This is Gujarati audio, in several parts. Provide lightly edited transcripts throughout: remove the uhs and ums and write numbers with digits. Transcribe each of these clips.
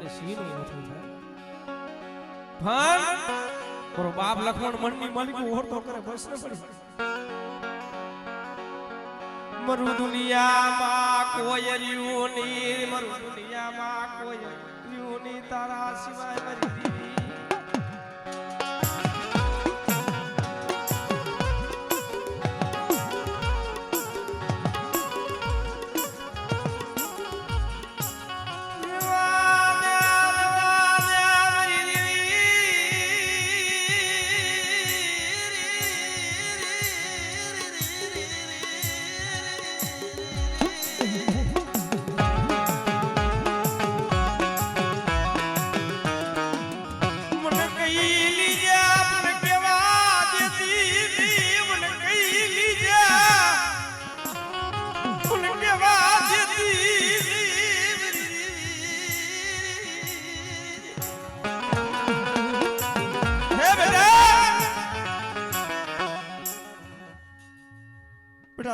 સિંહ નું ઓછું થાય પણ બાપ લખમણ મનની માલિક ઓળતો કરે બસ ને પડી મરુ દુનિયામાં કોઈ રહ્યું ની મરુ દુનિયામાં કોઈ રહ્યું ની તારા સિવાય મરી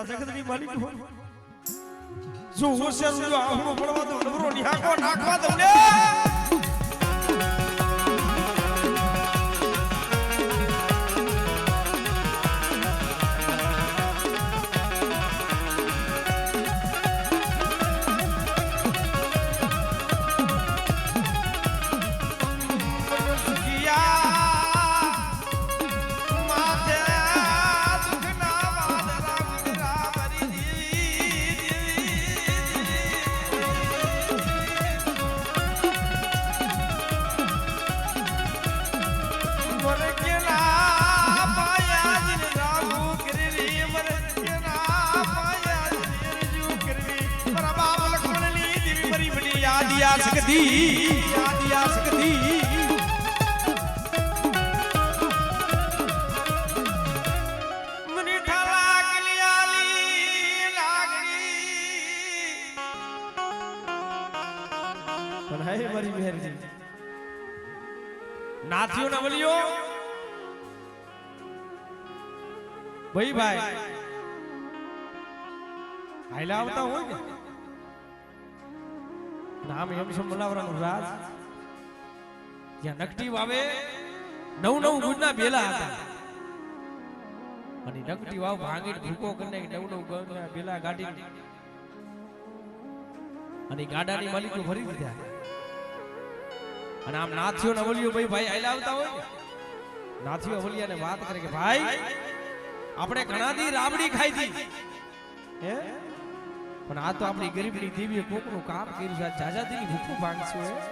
જગતની માલિક જો હોશિયાર જો આહણો પડવા દો નવરો નિહાકો નાખવા દો ને નાથીઓ ના વલિયો ભાઈ હાઈલા આવતા હોય ને નામ એમ છે મલાવરાનું રાજ જ્યાં નકટી વાવે નવ ગુણના બેલા હતા અને નકટી વાવ ભાંગીને ભૂકો કરીને નવ ગુણના બેલા ગાડી અને ગાડાની માલિકો ભરી દીધા અને આમ નાથીઓ ના વલિયો ભાઈ હાઈલા આવતા હોય ને નાથીઓ વલિયાને વાત કરે કે ભાઈ આપણે ઘણા દી રાબડી ખાઈ દી હે પણ આ તો આપણી ગરીબની દેવીએ કોકનું કામ કર્યું છે જાજાદીની ભૂખું ભાંગશું